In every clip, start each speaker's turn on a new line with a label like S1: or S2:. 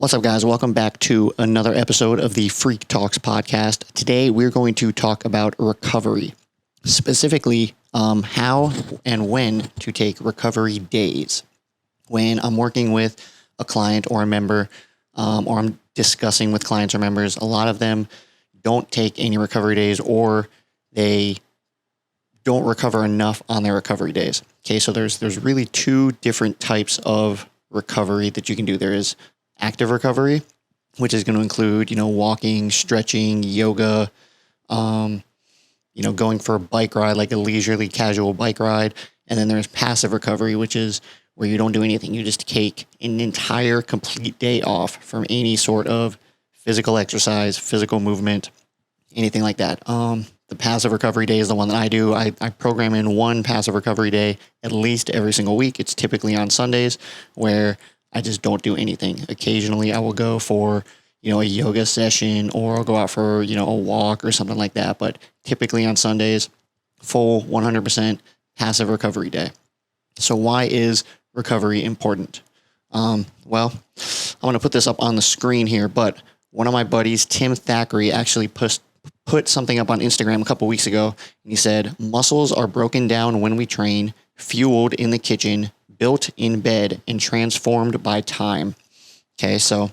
S1: What's up, guys? Welcome back to another episode of the FREQ Talks Podcast. Today, we're going to talk about recovery, specifically how and when to take recovery days. When I'm working with a client or a member, or I'm discussing with clients or members, a lot of them don't take any recovery days, or they don't recover enough on their recovery days. Okay, so there's really two different types of recovery that you can do. There is active recovery, which is going to include, walking, stretching, yoga, going for a bike ride, like a leisurely casual bike ride. And then there's passive recovery, which is where you don't do anything. You just take an entire complete day off from any sort of physical exercise, physical movement, anything like that. The passive recovery day is the one that I do. I program in one passive recovery day at least every single week. It's typically on Sundays, where I just don't do anything. Occasionally I will go for, a yoga session, or I'll go out for, a walk or something like that. But typically on Sundays, full 100% passive recovery day. So why is recovery important? Well, I'm going to put this up on the screen here, but one of my buddies, Tim Thackeray, actually put something up on Instagram a couple weeks ago, and he said, muscles are broken down when we train, fueled in the kitchen, built in bed, and transformed by time. Okay, so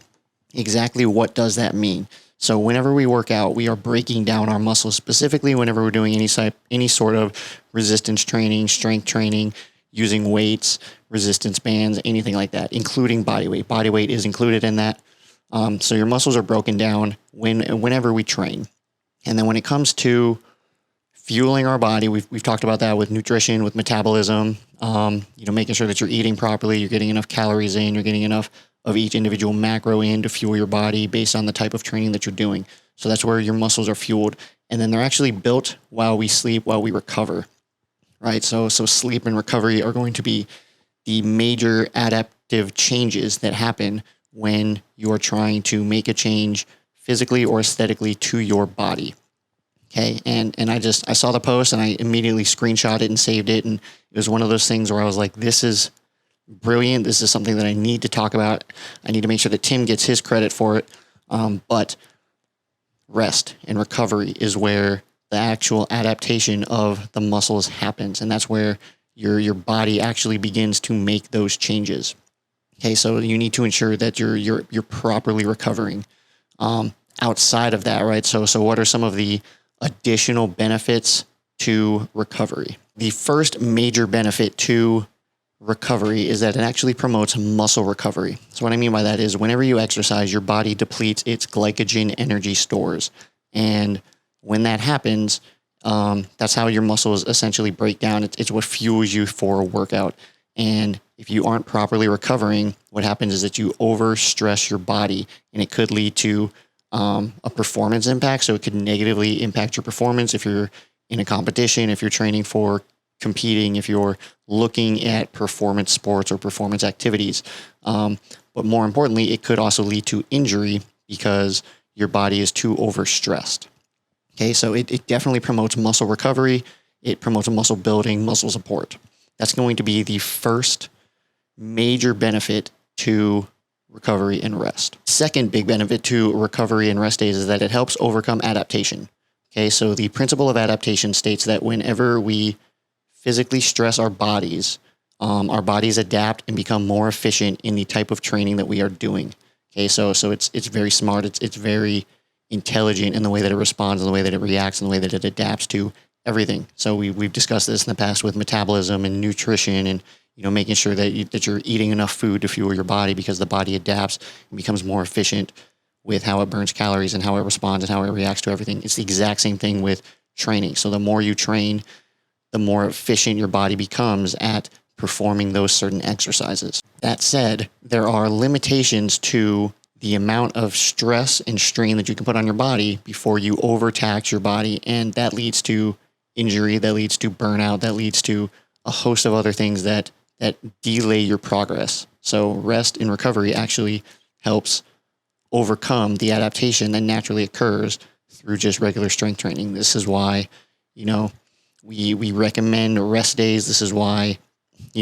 S1: exactly what does that mean? So whenever we work out, we are breaking down our muscles, specifically whenever we're doing any sort of resistance training, strength training, using weights, resistance bands, anything like that, including body weight. Body weight is included in that. So your muscles are broken down whenever we train. And then when it comes to fueling our body, we've talked about that with nutrition, with metabolism, making sure that you're eating properly, you're getting enough calories in, you're getting enough of each individual macro in to fuel your body based on the type of training that you're doing. So that's where your muscles are fueled. And then they're actually built while we sleep, while we recover, right? So sleep and recovery are going to be the major adaptive changes that happen when you are trying to make a change physically or aesthetically to your body. Okay. And I saw the post and I immediately screenshot it and saved it. And it was one of those things where I was like, this is brilliant. This is something that I need to talk about. I need to make sure that Tim gets his credit for it. But rest and recovery is where the actual adaptation of the muscles happens. And that's where your body actually begins to make those changes. Okay. So you need to ensure that you're properly recovering. Outside of that, right? So what are some of the additional benefits to recovery? The first major benefit to recovery is that it actually promotes muscle recovery. So what I mean by that is whenever you exercise, your body depletes its glycogen energy stores. And when that happens, that's how your muscles essentially break down. It's what fuels you for a workout. And if you aren't properly recovering, what happens is that you overstress your body, and it could lead to a performance impact. So it could negatively impact your performance if you're in a competition, if you're training for competing, if you're looking at performance sports or performance activities. But more importantly, it could also lead to injury because your body is too overstressed. Okay, so it definitely promotes muscle recovery. It promotes muscle building, muscle support. That's going to be the first major benefit to recovery and rest. Second big benefit to recovery and rest days is that it helps overcome adaptation. Okay, so the principle of adaptation states that whenever we physically stress our bodies adapt and become more efficient in the type of training that we are doing. Okay, so it's very smart. It's very intelligent in the way that it responds, in the way that it reacts, in the way that it adapts to everything. So we've discussed this in the past with metabolism and nutrition, and making sure that you're eating enough food to fuel your body, because the body adapts and becomes more efficient with how it burns calories and how it responds and how it reacts to everything. It's the exact same thing with training. So the more you train, the more efficient your body becomes at performing those certain exercises. That said, there are limitations to the amount of stress and strain that you can put on your body before you overtax your body, and that leads to injury, that leads to burnout, that leads to a host of other things that delay your progress. So rest and recovery actually helps overcome the adaptation that naturally occurs through just regular strength training. This is why, we recommend rest days. This is why,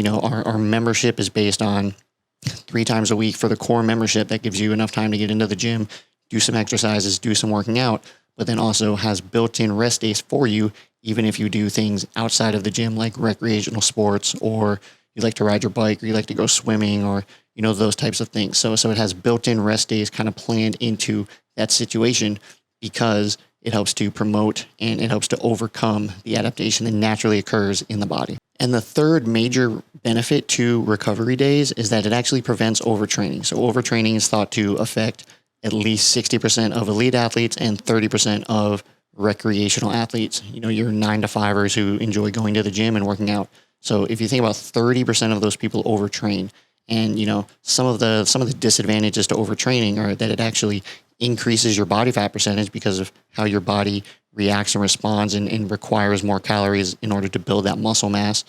S1: our membership is based on 3 times a week for the core membership that gives you enough time to get into the gym, do some exercises, do some working out, but then also has built-in rest days for you, even if you do things outside of the gym like recreational sports, or you like to ride your bike, or you like to go swimming, or those types of things. So it has built-in rest days kind of planned into that situation, because it helps to promote and it helps to overcome the adaptation that naturally occurs in the body. And the third major benefit to recovery days is that it actually prevents overtraining. So overtraining is thought to affect at least 60% of elite athletes and 30% of recreational athletes. Your 9-to-5ers who enjoy going to the gym and working out. So if you think about 30% of those people overtrain, and some of the disadvantages to overtraining are that it actually increases your body fat percentage because of how your body reacts and responds and requires more calories in order to build that muscle mass,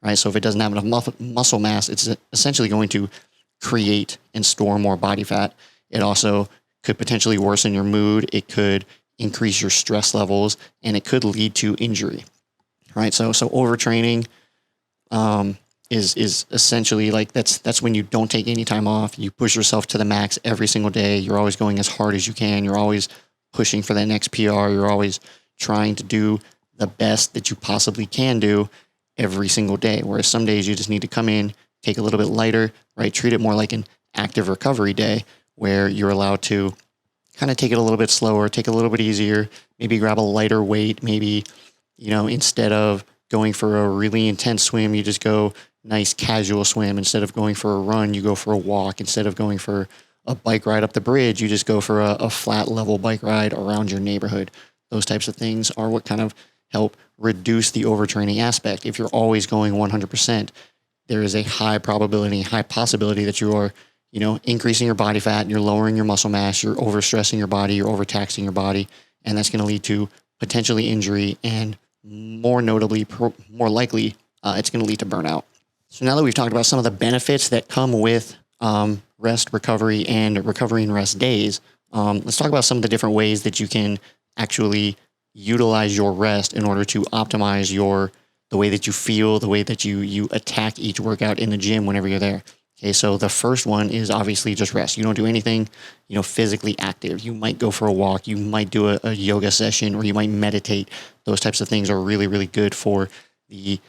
S1: right? So if it doesn't have enough muscle mass, it's essentially going to create and store more body fat. It also could potentially worsen your mood. It could increase your stress levels, and it could lead to injury, right? So overtraining is essentially like that's when you don't take any time off. You push yourself to the max every single day. You're always going as hard as you can. You're always pushing for that next PR. You're always trying to do the best that you possibly can do every single day. Whereas some days you just need to come in, take a little bit lighter, right? Treat it more like an active recovery day where you're allowed to kind of take it a little bit slower, take it a little bit easier, maybe grab a lighter weight. Maybe, instead of going for a really intense swim, you just go nice casual swim. Instead of going for a run, you go for a walk. Instead of going for a bike ride up the bridge, you just go for a flat level bike ride around your neighborhood. Those types of things are what kind of help reduce the overtraining aspect. If you're always going 100%, there is a high probability, high possibility that you are, increasing your body fat, you're lowering your muscle mass, you're overstressing your body, you're overtaxing your body, and that's going to lead to potentially injury, and more notably, more likely, it's going to lead to burnout. So now that we've talked about some of the benefits that come with rest, recovery, and recovery and rest days, let's talk about some of the different ways that you can actually utilize your rest in order to optimize the way that you feel, the way that you attack each workout in the gym whenever you're there. Okay, so the first one is obviously just rest. You don't do anything, physically active. You might go for a walk, you might do a yoga session, or you might meditate. Those types of things are really, really good for the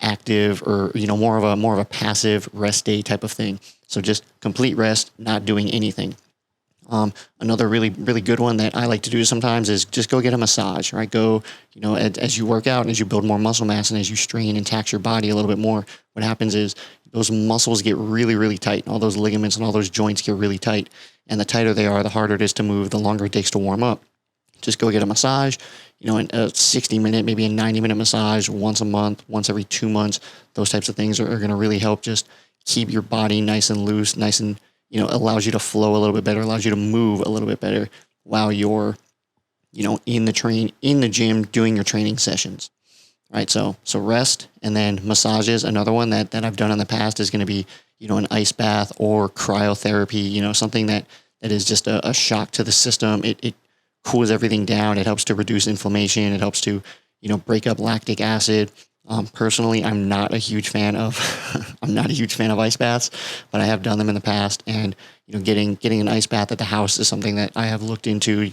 S1: active, or more of a passive rest day type of thing. So just complete rest, not doing anything. Another really, really good one that I like to do sometimes is just go get a massage, right? Go, as you work out and as you build more muscle mass and as you strain and tax your body a little bit more, what happens is those muscles get really, really tight, and all those ligaments and all those joints get really tight. And the tighter they are, the harder it is to move, the longer it takes to warm up. Just go get a massage, a 60-minute, maybe a 90-minute massage once a month, once every 2 months. Those types of things are going to really help just keep your body nice and loose, nice and, allows you to flow a little bit better, allows you to move a little bit better while you're, in the gym doing your training sessions, right? So rest, and then massages. Another one that I've done in the past is going to be, an ice bath or cryotherapy, something that is just a shock to the system. It cools everything down. It helps to reduce inflammation. It helps to, break up lactic acid. Personally, I'm not a huge fan of ice baths, but I have done them in the past. And getting an ice bath at the house is something that I have looked into.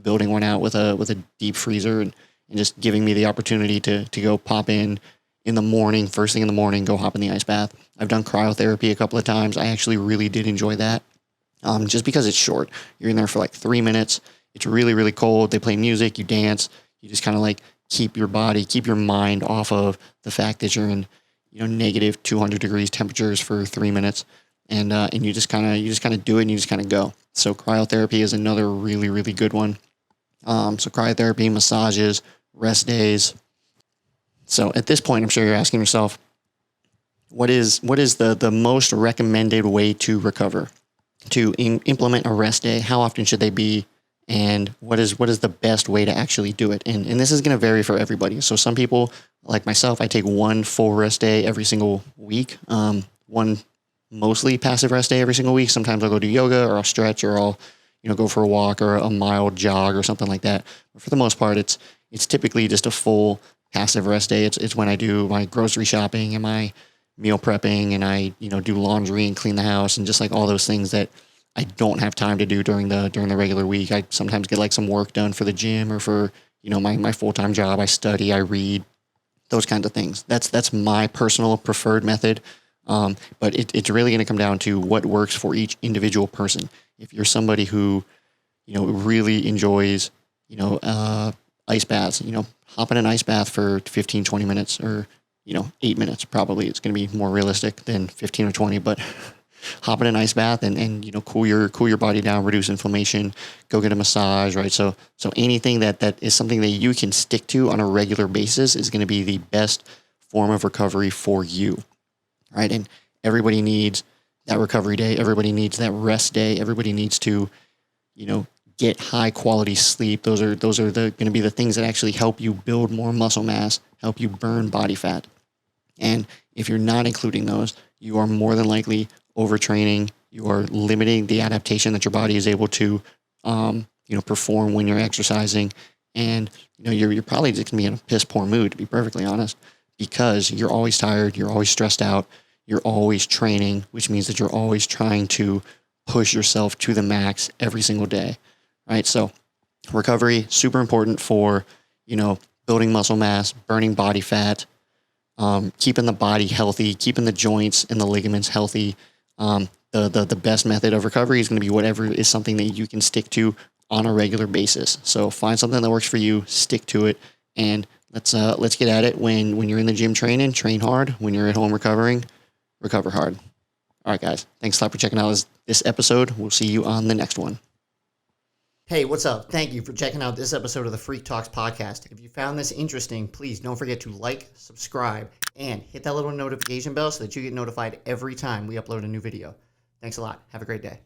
S1: Building one out with a deep freezer and just giving me the opportunity to go pop in the morning, first thing in the morning, go hop in the ice bath. I've done cryotherapy a couple of times. I actually really did enjoy that, just because it's short. You're in there for like 3 minutes. It's really, really cold. They play music, you dance, you just kind of like keep your mind off of the fact that you're in, negative 200 degrees temperatures for 3 minutes. And you just kind of do it, and you just kind of go. So cryotherapy is another really, really good one. So cryotherapy, massages, rest days. So at this point, I'm sure you're asking yourself, what is the most recommended way to recover, to implement a rest day? How often should they be? And what is the best way to actually do it? And this is going to vary for everybody. So some people, like myself, I take one full rest day every single week, one mostly passive rest day every single week. Sometimes I'll go do yoga, or I'll stretch, or I'll go for a walk or a mild jog or something like that. But for the most part, it's typically just a full passive rest day. It's when I do my grocery shopping and my meal prepping and I, do laundry and clean the house and just like all those things that I don't have time to do during the regular week. I sometimes get like some work done for the gym or for, my full-time job. I study, I read, those kinds of things. That's my personal preferred method. But it's really going to come down to what works for each individual person. If you're somebody who, really enjoys, ice baths, hop in an ice bath for 15, 20 minutes or, 8 minutes, probably it's going to be more realistic than 15 or 20, but hop in an ice bath and cool your body down, reduce inflammation, go get a massage, right? So anything that is something that you can stick to on a regular basis is going to be the best form of recovery for you, right? And everybody needs that recovery day. Everybody needs that rest day. Everybody needs to, get high quality sleep. Those are going to be the things that actually help you build more muscle mass, help you burn body fat. And if you're not including those, you are more than likely overtraining. You are limiting the adaptation that your body is able to, perform when you're exercising. And, you're probably just gonna be in a piss poor mood, to be perfectly honest, because you're always tired. You're always stressed out. You're always training, which means that you're always trying to push yourself to the max every single day. Right. So recovery, super important for, building muscle mass, burning body fat, keeping the body healthy, keeping the joints and the ligaments healthy. The best method of recovery is going to be whatever is something that you can stick to on a regular basis. So find something that works for you, stick to it, and let's get at it. When you're in the gym training, train hard. When you're at home recovering, recover hard. All right, guys. Thanks a lot for checking out this episode. We'll see you on the next one. Hey, what's up? Thank you for checking out this episode of the FREQ Talks Podcast. If you found this interesting, please don't forget to like, subscribe, and hit that little notification bell so that you get notified every time we upload a new video. Thanks a lot. Have a great day.